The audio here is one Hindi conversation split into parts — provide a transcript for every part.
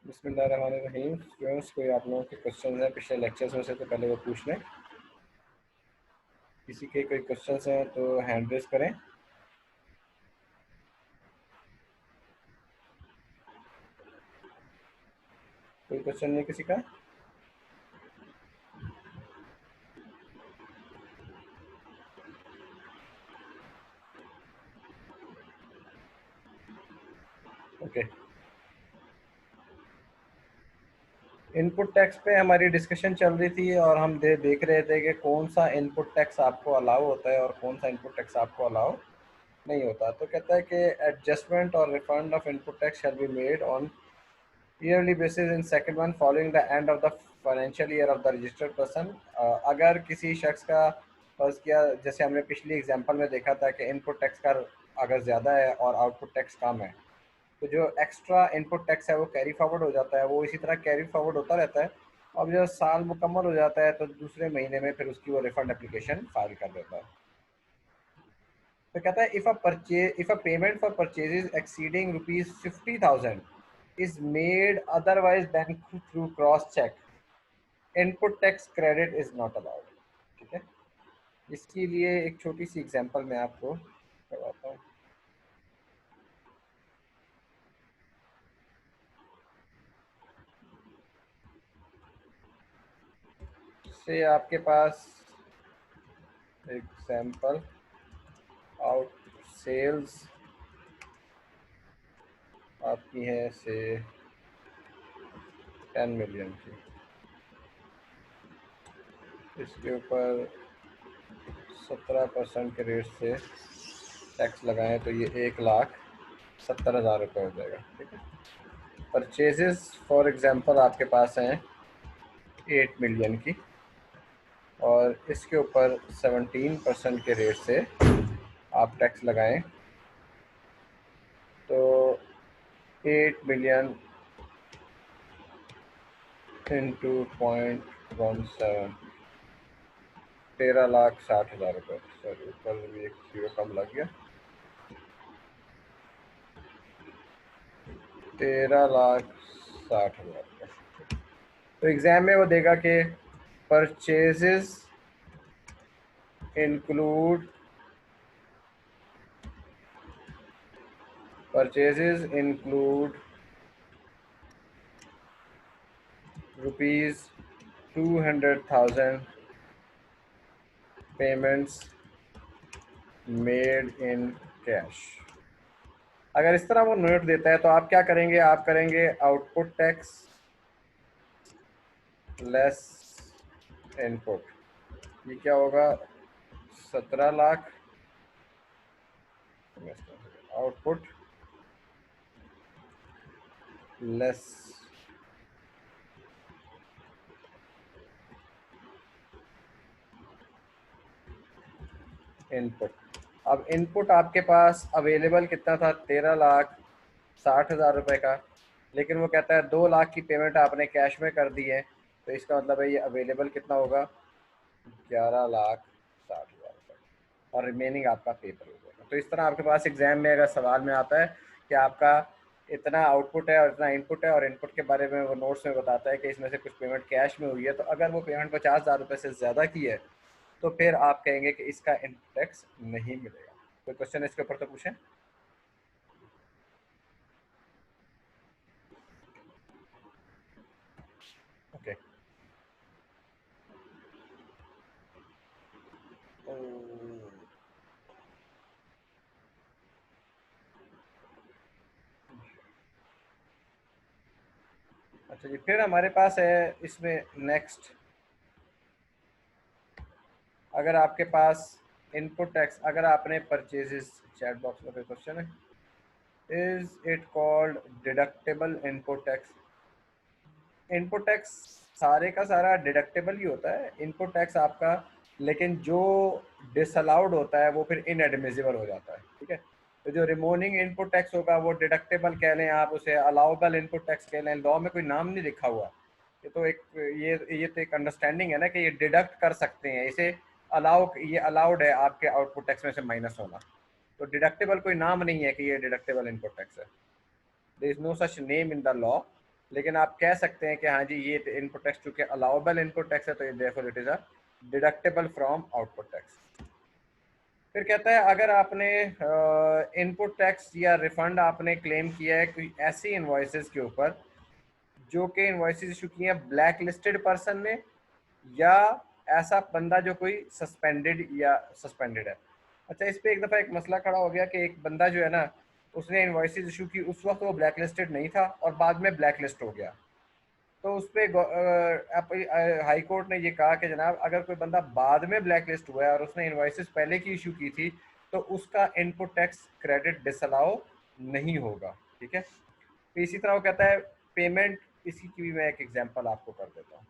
बिस्मिल्लाहिर्रहमानिर्रहीम। स्टूडेंट्स, कोई आप लोगों के क्वेश्चन हैं पिछले लेक्चर्स में से तो पहले वो पूछ लें। किसी के कोई क्वेश्चन हैं तो हैंड रेज करें। कोई क्वेश्चन नहीं किसी का? ओके। इनपुट टैक्स पे हमारी डिस्कशन चल रही थी और हम देख रहे थे कि कौन सा इनपुट टैक्स आपको अलाउ होता है और कौन सा इनपुट टैक्स आपको अलाउ नहीं होता। तो कहता है कि एडजस्टमेंट और refund of input tax shall be made on yearly basis in second one following the end of the financial year of the registered person. अगर किसी शख्स का फर्ज किया, जैसे हमने पिछली एग्जांपल में देखा था कि इनपुट टैक्स का अगर ज़्यादा है और आउटपुट टैक्स कम है तो जो एक्स्ट्रा इनपुट टैक्स है वो कैरी फॉरवर्ड हो जाता है, वो इसी तरह कैरी फॉरवर्ड होता रहता है। अब जब साल मुकम्मल हो जाता है तो दूसरे महीने में फिर उसकी वो रिफंड एप्लीकेशन फाइल कर देता है। तो कहता है if a payment for purchases exceeding ₹50,000 is made otherwise than through cross check, input tax credit is not allowed. ठीक है, इसके लिए एक छोटी सी एग्जांपल मैं आपको करवाता हूँ। से आपके पास एग्जांपल आउट सेल्स आपकी है से 10 मिलियन की, इसके ऊपर 17% के रेट से टैक्स लगाएं तो ये 1,70,000 रुपये हो जाएगा। ठीक है, परचेजेस फॉर एग्जांपल आपके पास हैं 8 मिलियन की और इसके ऊपर 17% के रेट से आप टैक्स लगाएं तो 8 मिलियन इंटू 0.17 13,60,000 रुपये। सॉरी, ऊपर भी एक जीरो कम लग गया, 13,60,000 रुपये। तो एग्जाम में वो देगा कि purchases include ₹200,000 payments made in cash. अगर इस तरह वो नोट देता है तो आप क्या करेंगे? आप करेंगे आउटपुट टैक्स लेस इनपुट। ये क्या होगा? 17 लाख आउटपुट लेस इनपुट। अब इनपुट आपके पास अवेलेबल कितना था? 13,60,000 रुपये का, लेकिन वो कहता है 2 लाख की पेमेंट आपने कैश में कर दी है, तो इसका मतलब है ये अवेलेबल कितना होगा? 11,60,000 रुपये, और रिमेनिंग आपका पेपर हो जाएगा। तो इस तरह आपके पास एग्जाम में अगर सवाल में आता है कि आपका इतना आउटपुट है और इतना इनपुट है, और इनपुट के बारे में वो नोट्स में बताता है कि इसमें से कुछ पेमेंट कैश में हुई है, तो अगर वो पेमेंट 50,000 रुपये से ज़्यादा की है तो फिर आप कहेंगे कि इसका इनपुट टैक्स नहीं मिलेगा। कोई क्वेश्चन इसके ऊपर तो पूछें। ओके, अच्छा जी, फिर हमारे पास है इसमें नेक्स्ट। अगर आपके पास इनपुट टैक्स, अगर आपने परचेजेस, चैट बॉक्स में कोई क्वेश्चन है? Is it called deductible input tax? Input tax सारे का सारा डिडक्टेबल ही होता है इनपुट टैक्स आपका, लेकिन जो डिसअलाउड होता है वो फिर इनएडमिसिबल हो जाता है। ठीक है, तो जो रिमेनिंग इनपुट टैक्स होगा वो डिडक्टेबल कह लें, आप उसे अलाउबल इनपुट टैक्स कह लें। लॉ में कोई नाम नहीं लिखा हुआ, ये तो एक ये तो एक अंडरस्टैंडिंग है ना कि ये डिडक्ट कर सकते हैं, इसे ये अलाउड है आपके आउटपुट टैक्स में से माइनस होना। तो डिडक्टेबल कोई नाम नहीं है कि ये डिडक्टेबल इनपुट टैक्स है। There is no such name in the law, लेकिन आप कह सकते हैं कि हाँ जी ये इनपुट टैक्स चूंकि अलाउबल इनपुट टैक्स है तो therefore it is a deductible from output tax. फिर कहता है अगर आपने इनपुट टैक्स या रिफंड आपने क्लेम किया है कोई ऐसी इनवॉइसेस के ऊपर जो कि इनवॉइसेस इशू की हैं ब्लैक लिस्टेड पर्सन ने, या ऐसा बंदा जो कोई सस्पेंडेड है। अच्छा, इस पे एक दफ़ा एक मसला खड़ा हो गया कि एक बंदा जो है ना उसने इनवॉइसेस इशू की, उस वक्त वो ब्लैक लिस्टेड नहीं था और बाद में ब्लैक लिस्ट हो गया। तो उस पर हाई कोर्ट ने ये कहा कि जनाब अगर कोई बंदा बाद में ब्लैक लिस्ट हुआ है और उसने इनवॉइसेस पहले की इशू की थी तो उसका इनपुट टैक्स क्रेडिट डिसअलाउ नहीं होगा। ठीक है। तो इसी तरह वो कहता है पेमेंट, इसी की भी मैं एक एग्जांपल आपको कर देता हूँ।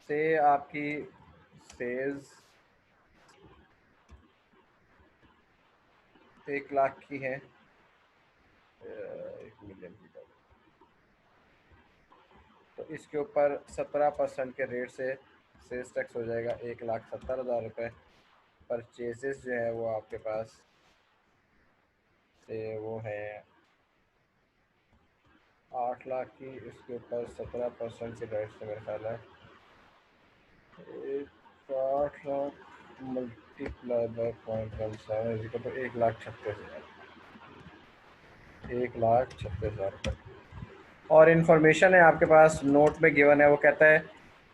से आपकी सेल्स 1 लाख की है, 1 मिलियन की कर, तो इसके ऊपर 17% के रेट से सेल्स टैक्स हो जाएगा 1,70,000 रुपये। परचेजेस जो है वो आपके पास से वो है 8 लाख की, इसके ऊपर 17% के रेट से मेरा ख्याल है 8 लाख मल्टीप्लाई बाय 0.17 इसी तो 1,36,000, 1,36,000 रुपये। और इन्फॉर्मेशन है आपके पास नोट में गिवन है, वो कहता है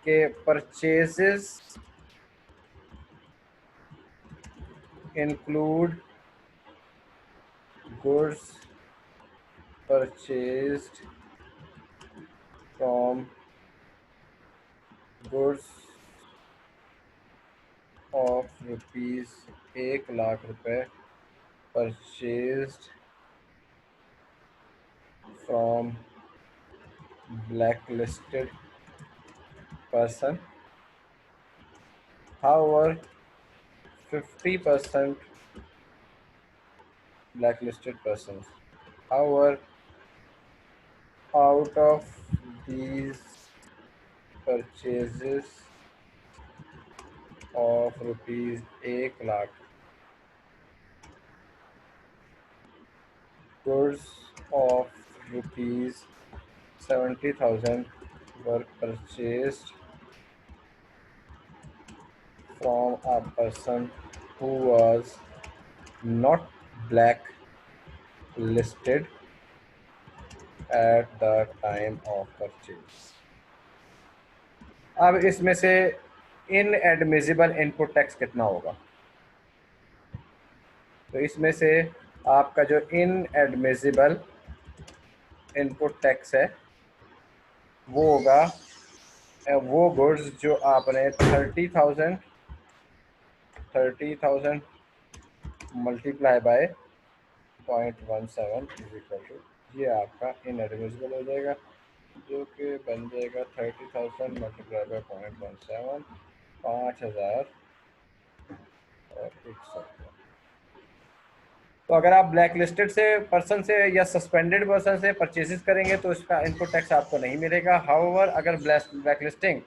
कि purchases include goods purchased from goods of ₹1,00,000 purchased from blacklisted person. However, 50% blacklisted persons. However, out of these purchases of ₹1,00,000, goods of ₹70,000 were purchased from a person who was not blacklisted at the time of purchase. अब इसमें से इनएडमिसिबल इनपुट टैक्स कितना होगा? तो इसमें से आपका जो इनएडमिसिबल इनपुट टैक्स है वो होगा वो गुड्स जो आपने 30,000 multiply by 0.17 is equal to, ये आपका इनएडमिसिबल हो जाएगा, जो कि बन जाएगा 30,000 मल्टीप्लाई बाय 0.17, 5,000 और 100। तो अगर आप ब्लैक लिस्टेड से पर्सन से या सस्पेंडेड पर्सन से परचेजेस करेंगे तो इसका इनपुट टैक्स आपको नहीं मिलेगा। हाउएवर अगर ब्लैक लिस्टिंग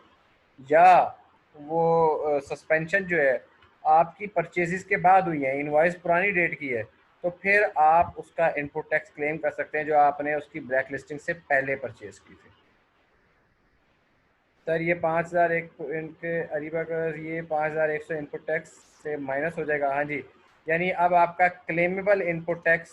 या वो सस्पेंशन जो है आपकी परचेजेस के बाद हुई है, इनवॉइस पुरानी डेट की है, तो फिर आप उसका इनपुट टैक्स क्लेम कर सकते हैं जो आपने उसकी ब्लैक लिस्टिंग से पहले परचेज की थी। सर ये 5,000 एक इनके अरीबा का ये 5,100 इनपुट टैक्स से माइनस हो जाएगा। हाँ जी, यानी अब आपका क्लेमेबल इनपुट टैक्स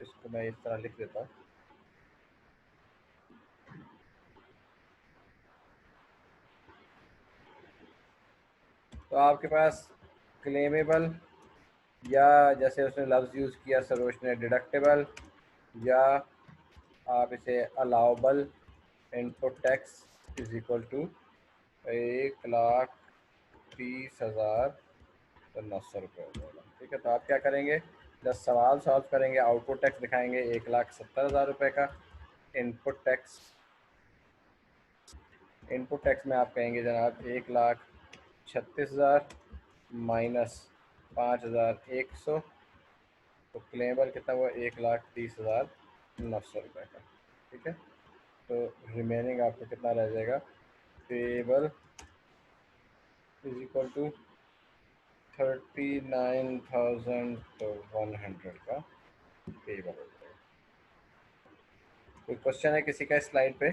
इसको मैं इस तरह लिख देता हूँ। तो आपके पास क्लेमेबल, या जैसे उसने लफ्ज़ यूज़ किया सरोज ने डिडक्टेबल, या आप इसे allowable input tax is equal to 1,30,900 रुपये हो जाएगा। ठीक है, तो आप क्या करेंगे, जब सवाल सॉल्व करेंगे आउटपुट टैक्स दिखाएंगे 1,70,000 रुपये का। इनपुट टैक्स में आप कहेंगे जनाब 1,36,000 माइनस 5,100, तो क्लेमेबल कितना हुआ 1,30,900 रुपये का। ठीक है, तो रिमेनिंग आपका कितना रह जाएगा, पेबल इज इक्वल टू 39,100 का पेबल हो जाएगा। कोई क्वेश्चन है किसी का स्लाइड पे?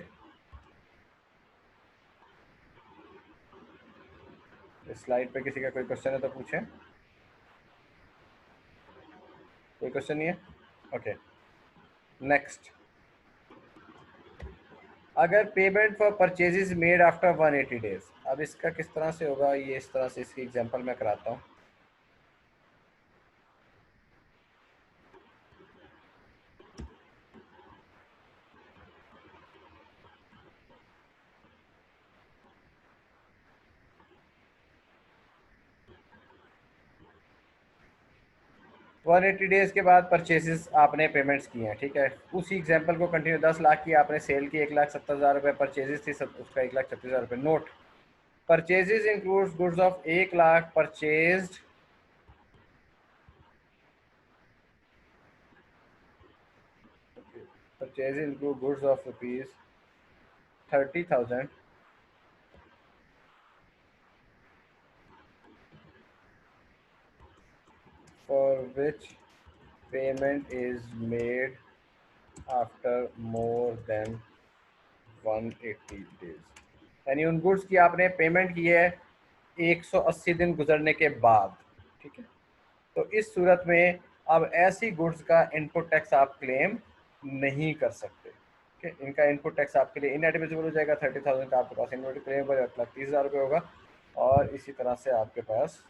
स्लाइड पे किसी का कोई क्वेश्चन है तो पूछें। कोई क्वेश्चन नहीं है? Okay, next. अगर payment for purchases made after 180 days, अब इसका किस तरह से होगा, ये इस तरह से इसकी एग्जांपल मैं कराता हूँ। वन एट्टी डेज के बाद परचेजेस आपने पेमेंट्स की हैं, ठीक है। उसी एग्जांपल को कंटिन्यू, 10 लाख की आपने सेल की, 1,70,000 रुपये परचेजेस थी, उसका 1,36,000 रुपये। Note, purchases includes goods of 1 lakh purchased purchases include goods of ₹30,000 for which payment is made after more than 180 days। यानी उन गुड्स की आपने पेमेंट की है 180 दिन गुजरने के बाद, ठीक है। तो इस सूरत में अब ऐसी गुड्स का इनपुट टैक्स आप क्लेम नहीं कर सकते, ठीक है। इनका इनपुट टैक्स आपके लिए इनएडमिसिबल हो जाएगा। 30,000 का आपके पास इनपुट क्लेम होगा, 1,30,000 रुपये होगा। और इसी तरह से आपके पास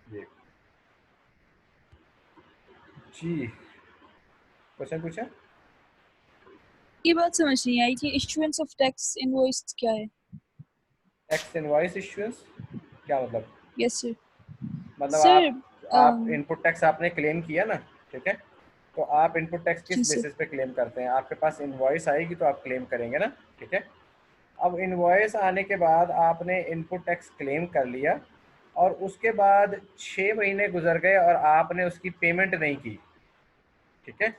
ये, जी क्वेश्चन पूछा। ये बात समझ नहीं आई कि इशुएंस ऑफ टैक्स इनवॉइस क्या है? टैक्स इनवॉइस इश्यूएंस क्या मतलब? Yes sir. मतलब सर आप इनपुट टैक्स आपने क्लेम किया ना, ठीक है। तो आप इनपुट टैक्स जी किस सर। बेसिस पे क्लेम करते हैं? आपके पास इनवॉइस आएगी तो आप क्लेम करेंगे ना, ठीक है। अब इनवॉइस आने के बाद आपने इनपुट टैक्स क्लेम कर लिया और उसके बाद 6 महीने गुजर गए और आपने उसकी पेमेंट नहीं की, ठीक है।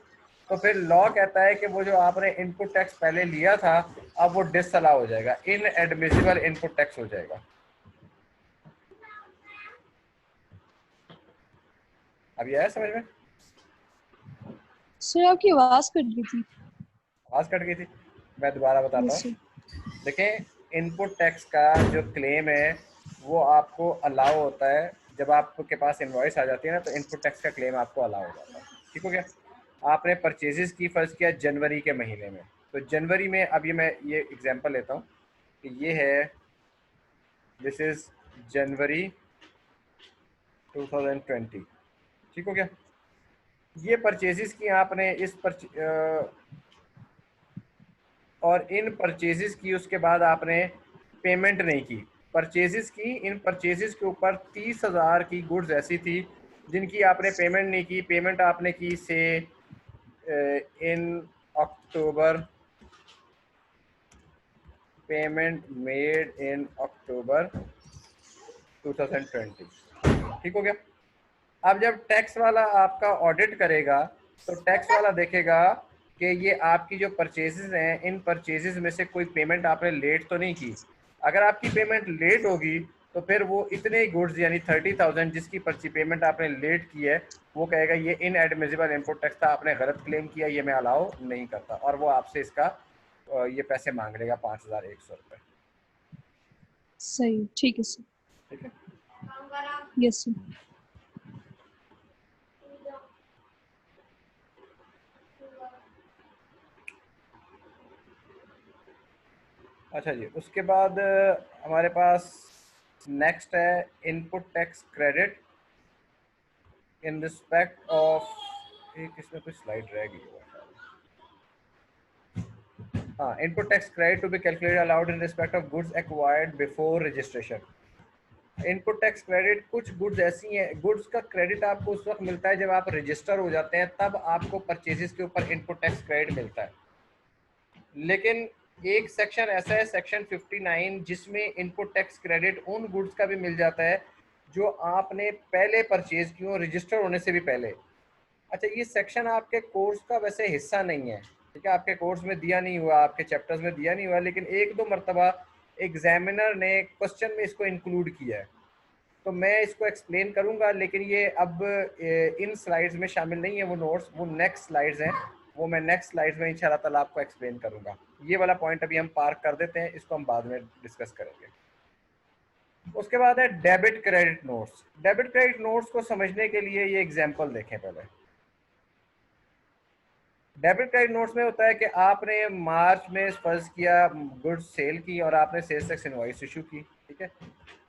तो फिर लॉ कहता है कि वो जो आपने इनपुट टैक्स पहले लिया था अब वो डिसअलाउ हो जाएगा, इनएडमिसिबल इनपुट टैक्स हो जाएगा। अब ये आया समझ में? सर आपकी आवाज कट गई थी। आवाज कट गई थी, मैं दोबारा बताता यस हूँ। सर। देखें, इनपुट टैक्स का जो क्लेम है वो आपको अलाउ होता है जब आपके पास इनवॉइस आ जाती है ना, तो इनपुट टैक्स का क्लेम आपको अलाउ हो जाता है, ठीक हो गया। आपने परचेजेस की फर्ज किया जनवरी के महीने में, तो जनवरी में, अब ये मैं ये एग्जांपल लेता हूँ कि ये है, दिस इज जनवरी 2020, ठीक हो गया। ये परचेजेस की आपने और इन परचेजेस की उसके बाद आपने पेमेंट नहीं की। परचेजेस की, इन परचेजेस के ऊपर 30,000 की गुड्स ऐसी थी जिनकी आपने पेमेंट नहीं की। पेमेंट आपने की से इन अक्टूबर, पेमेंट मेड इन अक्टूबर 2020, ठीक हो गया। अब जब टैक्स वाला आपका ऑडिट करेगा तो टैक्स वाला देखेगा कि ये आपकी जो परचेजेस हैं, इन परचेजेस में से कोई पेमेंट आपने लेट तो नहीं की। अगर आपकी पेमेंट लेट होगी तो फिर वो इतने गुड्स यानी 30,000 जिसकी पर्ची पेमेंट आपने लेट की है वो कहेगा ये इनएडमिसिबल इनपुट टैक्स था, आपने गलत क्लेम किया, ये मैं अलाउ नहीं करता, और वो आपसे इसका ये पैसे मांग लेगा 5,100 रुपये, सही, ठीक है सर। ठीक है। Yes sir. अच्छा जी, उसके बाद हमारे पास नेक्स्ट है input tax credit in respect of, एक इसमें कुछ स्लाइड रह गई है। हाँ, input tax credit to be calculated allowed in respect of goods acquired before registration. Input tax credit, कुछ गुड्स ऐसी हैं, गुड्स का क्रेडिट आपको उस वक्त मिलता है जब आप रजिस्टर हो जाते हैं, तब आपको परचेजेस के ऊपर इनपुट टैक्स क्रेडिट मिलता है। लेकिन एक सेक्शन ऐसा है, सेक्शन 59, जिसमें इनपुट टैक्स क्रेडिट उन गुड्स का भी मिल जाता है जो आपने पहले परचेज की हो, रजिस्टर होने से भी पहले। अच्छा, ये सेक्शन आपके कोर्स का वैसे हिस्सा नहीं है, ठीक है, आपके कोर्स में दिया नहीं हुआ, आपके चैप्टर्स में दिया नहीं हुआ, लेकिन एक दो मरतबा एग्जामिनर ने क्वेश्चन में इसको इंक्लूड किया है। तो मैं इसको एक्सप्लेन करूंगा, लेकिन ये अब इन स्लाइड्स में शामिल नहीं है वो नोट्स, वो नेक्स्ट स्लाइड्स हैं, वो मैं नेक्स्ट स्लाइड्स में इंशाल्लाह ताला आपको एक्सप्लेन करूंगा। ये वाला पॉइंट अभी हम पार्क कर देते हैं, इसको हम बाद में डिस्कस करेंगे। उसके बाद है debit credit notes. Debit credit notes को समझने के लिए ये एग्जाम्पल देखें पहले। डेबिट क्रेडिट नोट्स में होता है कि आपने मार्च में फर्ज किया गुड्स सेल की और आपने सेल्स टैक्स इनवॉइस इशू की, ठीक है।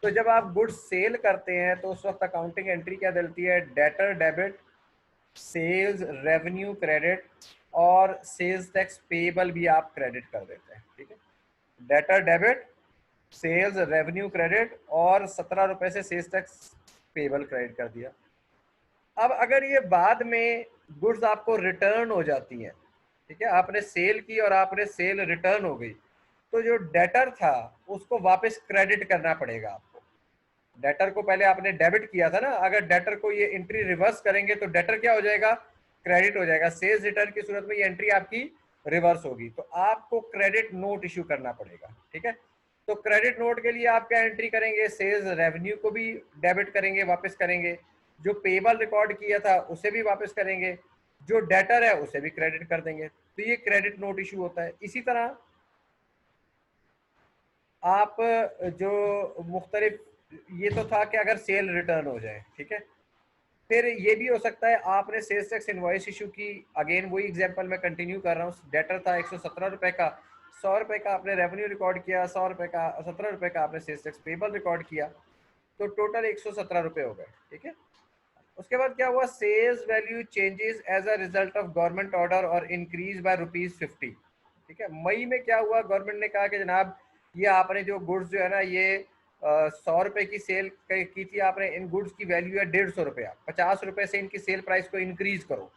तो जब आप गुड्स सेल करते हैं तो उस वक्त अकाउंटिंग एंट्री क्या डलती है, debtor debit, sales revenue credit और सेल्स टैक्स पेबल भी आप क्रेडिट कर देते हैं, ठीक है। Debtor debit, sales revenue credit और 17 रुपए से सेल्स टैक्स पेबल क्रेडिट कर दिया। अब अगर ये बाद में गुड्स आपको रिटर्न हो जाती हैं, ठीक है, आपने सेल की और आपने सेल रिटर्न हो गई, तो जो डेटर था उसको वापस क्रेडिट करना पड़ेगा आपको। डेटर को पहले आपने डेबिट किया था ना, अगर डेटर को ये एंट्री रिवर्स करेंगे तो डेटर क्या हो जाएगा, क्रेडिट हो जाएगा। सेल्स रिटर्न की सूरत में ये एंट्री आपकी रिवर्स होगी, तो आपको क्रेडिट नोट इशू करना पड़ेगा, ठीक है। तो क्रेडिट नोट के लिए आप क्या एंट्री करेंगे, सेल्स रेवेन्यू को भी डेबिट करेंगे, वापस करेंगे, जो पेबल रिकॉर्ड किया था उसे भी वापस करेंगे, जो डेटर है उसे भी क्रेडिट कर देंगे। तो ये क्रेडिट नोट इशू होता है। इसी तरह आप जो मुख्तलिफ, ये तो था कि अगर सेल रिटर्न हो जाए, ठीक है। फिर ये भी हो सकता है आपने सेल्स टैक्स इनवॉइस इशू की, अगेन वही एग्जांपल मैं कंटिन्यू कर रहा हूँ। डेटर था 117 रुपए का, 100 रुपए का आपने रेवेन्यू रिकॉर्ड किया, 100 रुपए का 17 रुपए का आपने सेल्स टैक्स पेबल रिकॉर्ड किया, तो टोटल 117 रुपए हो गए, ठीक है। उसके बाद क्या हुआ, sales value changes as a result of government order और इंक्रीज बाय ₹50, ठीक है। मई में क्या हुआ, गवर्नमेंट ने कहा कि जनाब ये आपने जो गुड्स जो है ना, ये 100 रुपए की सेल की थी आपने, इन गुड्स की वैल्यू है 150 रुपया, 50 रुपए से इनकी सेल प्राइस को इंक्रीज करो।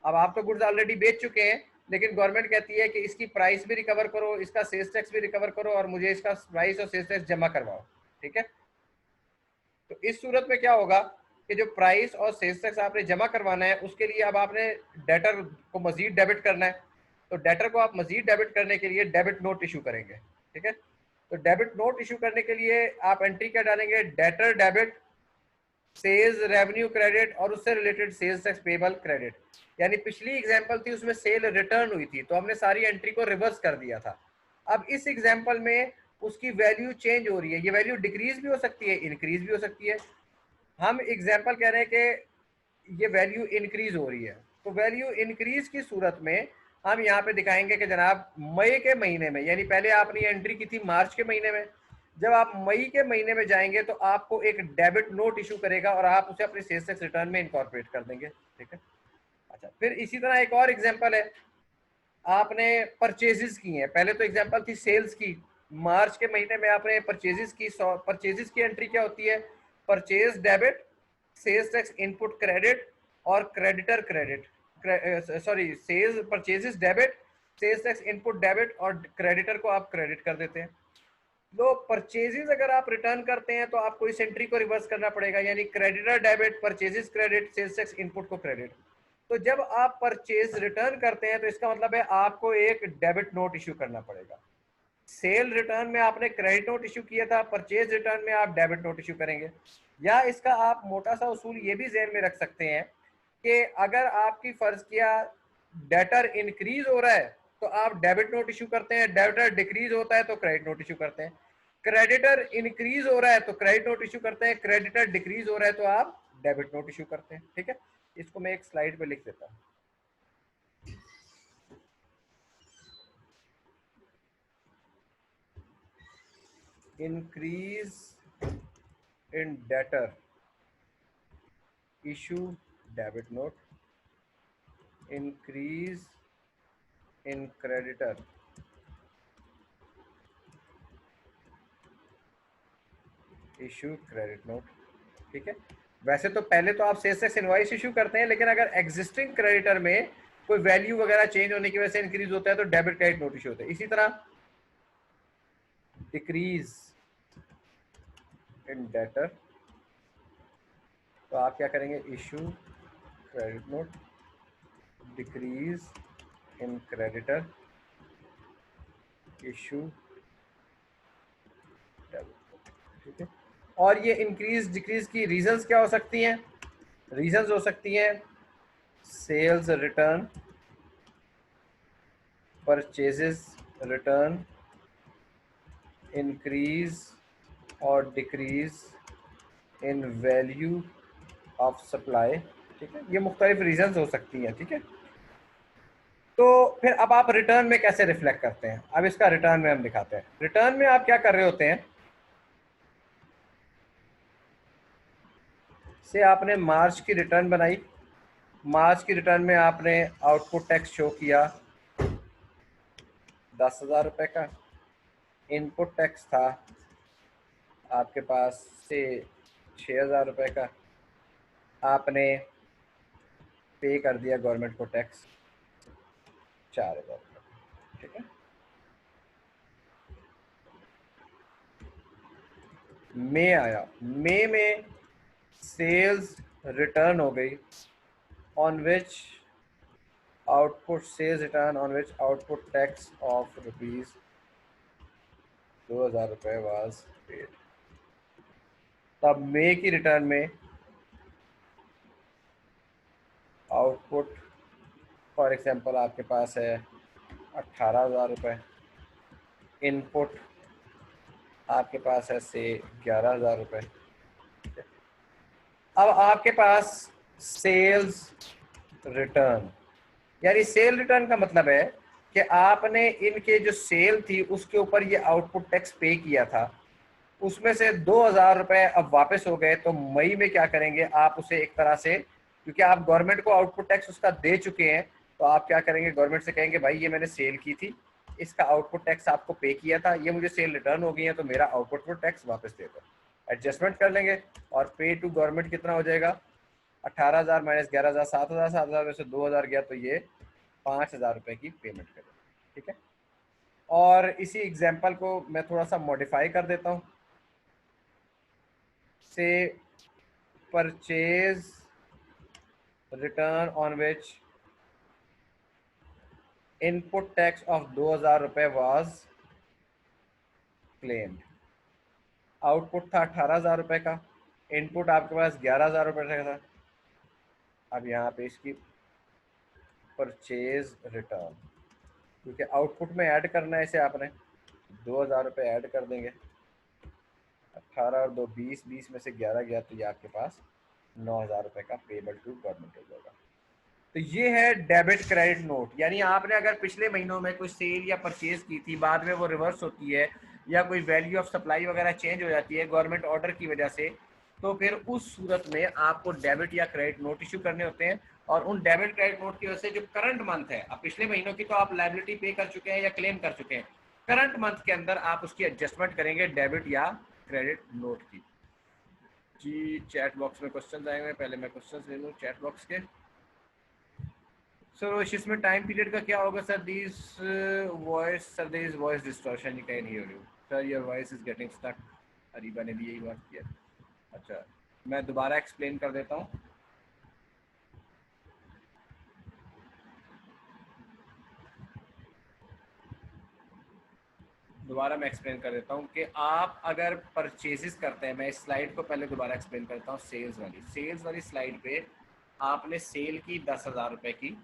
अब आप तो गुड्स ऑलरेडी बेच चुके हैं, लेकिन गवर्नमेंट कहती है कि इसकी प्राइस भी रिकवर करो, इसका सेल्स टैक्स भी रिकवर करो और मुझे इसका प्राइस और सेल्स टैक्स जमा करवाओ, ठीक है। तो इस सूरत में क्या होगा कि जो प्राइस और सेल्स टैक्स आपने जमा करवाना है उसके लिए अब आपने डेटर को मजीद डेबिट करना है। तो डेटर को आप मजीद डेबिट करने के लिए डेबिट नोट इशू करेंगे, ठीक है। तो डेबिट नोट इशू करने के लिए आप एंट्री क्या डालेंगे, debtor debit, sales revenue credit और उससे related sales tax payable credit. यानी पिछली एग्जांपल थी उसमें सेल रिटर्न हुई थी तो हमने सारी एंट्री को रिवर्स कर दिया था। अब इस एग्जांपल में उसकी वैल्यू चेंज हो रही है, ये वैल्यू डिक्रीज भी हो सकती है, इंक्रीज भी हो सकती है। हम एग्जांपल कह रहे हैं कि ये वैल्यू इंक्रीज हो रही है, तो वैल्यू इंक्रीज की सूरत में हम यहाँ पे दिखाएंगे कि जनाब मई के महीने में, यानी पहले आपने एंट्री की थी मार्च के महीने में, जब आप मई के महीने में जाएंगे तो आपको एक डेबिट नोट इशू करेगा और आप उसे अपने सेल्स टैक्स रिटर्न में इनकॉर्पोरेट कर देंगे, ठीक है। अच्छा, फिर इसी तरह एक और एग्जांपल है, आपने परचेजेस की हैं, पहले तो एग्जांपल थी सेल्स की, मार्च के महीने में आपने परचेजेस की, परचेजेस की एंट्री क्या होती है, purchase debit, sales tax input credit और creditor credit, sorry sales purchases debit, sales tax input debit और क्रेडिटर को आप क्रेडिट कर देते हैं। तो परचेजेस अगर आप रिटर्न करते हैं तो आपको इस एंट्री को रिवर्स करना पड़ेगा, यानी creditor debit, purchases credit, sales tax input को क्रेडिट। तो जब आप परचेज रिटर्न करते हैं तो इसका मतलब है आपको एक डेबिट नोट इशू करना पड़ेगा। सेल रिटर्न में आपने क्रेडिट नोट इशू किया था, परचेज रिटर्न में आप डेबिट नोट इशू करेंगे। या इसका आप मोटा सा उसूल ये भी ज़हन में रख सकते हैं कि अगर आपकी फर्ज किया डेटर इंक्रीज हो रहा है तो आप डेबिट नोट इशू करते हैं, डेबिटर डिक्रीज होता है तो क्रेडिट नोट इशू करते हैं, क्रेडिटर इंक्रीज हो रहा है तो क्रेडिट नोट इशू करते हैं, क्रेडिटर डिक्रीज हो रहा है तो आप डेबिट नोट इशू करते हैं, ठीक है। इसको मैं एक स्लाइड पे लिख देता हूँ। increase in debtor issue debit note, increase in creditor issue credit note, ठीक है। वैसे तो पहले तो आप सेल्स टैक्स इनवॉइस इशू करते हैं, लेकिन अगर एग्जिस्टिंग क्रेडिटर में कोई वैल्यू वगैरह चेंज होने की वजह से इंक्रीज होता है तो डेबिट क्रेडिट नोट इशू होता है। इसी तरह डिक्रीज इन डेटर, तो आप क्या करेंगे, issue credit note, decrease in creditor issue, ठीक है। और ये इंक्रीज डिक्रीज की रीजंस क्या हो सकती हैं? रीजंस हो सकती हैं sales return, purchases return, increase और decrease in value of supply, ठीक है। ये मुख्तलिफ रीजंस हो सकती हैं, ठीक है। तो फिर अब आप रिटर्न में कैसे रिफ्लेक्ट करते हैं? अब इसका रिटर्न में हम दिखाते हैं। रिटर्न में आप क्या कर रहे होते हैं, से आपने मार्च की रिटर्न बनाई, मार्च की रिटर्न में आपने आउटपुट टैक्स शो किया 10,000 रुपए का, इनपुट टैक्स था आपके पास से 6,000 रुपए का, आपने पे कर दिया गवर्नमेंट को टैक्स 4,000 रुपये, ठीक है। मई आया, मई में सेल्स रिटर्न हो गई on which output sales return on which output tax of rupees 2,000 रुपये वाज पेड। तब मई की रिटर्न में आउटपुट फॉर एग्जांपल आपके पास है 18,000 रुपये, इनपुट आपके पास है से 11,000 रुपये। अब आपके पास सेल्स रिटर्न, यानी सेल रिटर्न का मतलब है कि आपने इनके जो सेल थी उसके ऊपर ये आउटपुट टैक्स पे किया था, उसमें से 2,000 रुपए अब वापस हो गए। तो मई में क्या करेंगे आप उसे एक तरह से, क्योंकि आप गवर्नमेंट को आउटपुट टैक्स उसका दे चुके हैं, तो आप क्या करेंगे, गवर्नमेंट से कहेंगे भाई ये मैंने सेल की थी, इसका आउटपुट टैक्स आपको पे किया था, ये मुझे सेल रिटर्न हो गई है, तो मेरा आउटपुट टैक्स वापस दे दो। एडजस्टमेंट कर लेंगे और पे टू गवर्नमेंट कितना हो जाएगा, 18,000 माइनस 11,000 7,000, 7,000 में से 2,000 गया तो ये 5,000 रुपए की पेमेंट करें, ठीक है। और इसी एग्जांपल को मैं थोड़ा सा मॉडिफाई कर देता हूँ, से purchase return on which input tax of 2,000 रुपए वाज क्लेम्ड। आउटपुट था 18,000 रुपए का, इनपुट आपके पास 11,000 रुपए का था। अब यहाँ पे इसकी परचेज रिटर्न, क्योंकि आउटपुट में ऐड करना है इसे आपने, 2,000 रुपये ऐड कर देंगे, 18 और 2 20, 20 में से 11 गया तो ये आपके पास 9,000 रुपये का पेबल टू गवर्नमेंट हो जाएगा। तो ये है डेबिट क्रेडिट नोट। यानी आपने अगर पिछले महीनों में कोई सेल या परचेज की थी, बाद में वो रिवर्स होती है या कोई वैल्यू ऑफ सप्लाई वगैरह चेंज हो जाती है गवर्नमेंट ऑर्डर की वजह से, तो फिर उस सूरत में आपको डेबिट या क्रेडिट नोट इशू करने होते हैं। और उन डेबिट क्रेडिट नोट की वजह से जो करंट मंथ है, अब पिछले महीनों की तो आप लायबिलिटी पे कर चुके हैं या क्लेम कर चुके हैं, करंट मंथ के अंदर आप उसकी एडजस्टमेंट करेंगे डेबिट या क्रेडिट नोट की। जी चैट बॉक्स में क्वेश्चन आएंगे, पहले मैं क्वेश्चन ले लूँ चैट बॉक्स के। सर इसमें टाइम पीरियड का क्या होगा sir? This voice sir, this is voice distortion, you can hear you sir, your voice is getting stuck. Areeba ने भी यही बात किया। अच्छा मैं दोबारा एक्सप्लेन कर देता हूँ। दोबारा मैं एक्सप्लेन कर देता हूँ कि आप अगर परचेजेस करते हैं, मैं इस स्लाइड को पहले दोबारा एक्सप्लेन करता हूँ। सेल्स वाली स्लाइड पे आपने सेल की 10,000 रुपए की,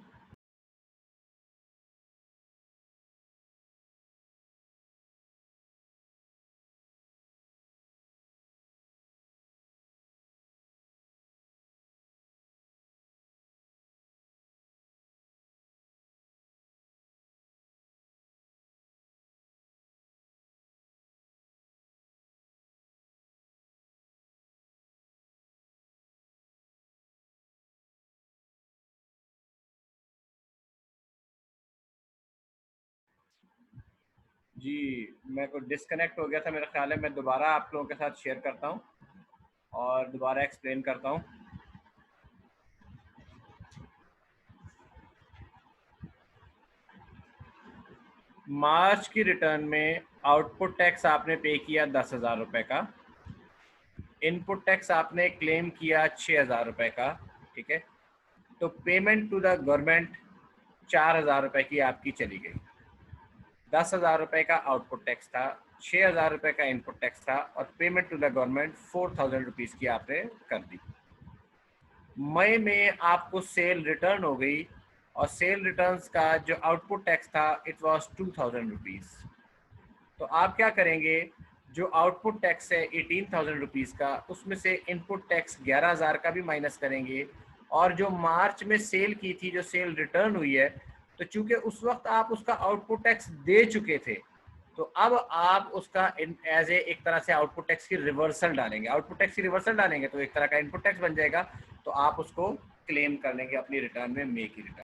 जी मेरे को डिस्कनेक्ट हो गया था मेरा ख्याल है, मैं दोबारा आप लोगों के साथ शेयर करता हूँ और दोबारा एक्सप्लेन करता हूँ। मार्च की रिटर्न में आउटपुट टैक्स आपने पे किया 10,000 रुपए का, इनपुट टैक्स आपने क्लेम किया 6,000 रुपए का, ठीक है। तो पेमेंट टू द गवर्नमेंट 4,000 रुपए की आपकी चली गई। 10,000 रुपए का आउटपुट टैक्स था, 6,000 रुपए का इनपुट टैक्स था और payment to the government 4,000 rupees की आपने कर दी। मई में आपको सेल रिटर्न हो गई और सेल रिटर्न्स का जो आउटपुट टैक्स था इट वाज 2,000 रुपीज। तो आप क्या करेंगे, जो आउटपुट टैक्स है 18,000 रुपीज का, उसमें से इनपुट टैक्स 11,000 का भी माइनस करेंगे और जो मार्च में सेल की थी, जो सेल रिटर्न हुई है, तो चूंकि उस वक्त आप उसका आउटपुट टैक्स दे चुके थे, तो अब आप उसका एज ए एक तरह से आउटपुट टैक्स की रिवर्सल डालेंगे। आउटपुट टैक्स की रिवर्सल डालेंगे तो एक तरह का इनपुट टैक्स बन जाएगा, तो आप उसको क्लेम कर लेंगे अपनी रिटर्न में, मे की रिटर्न।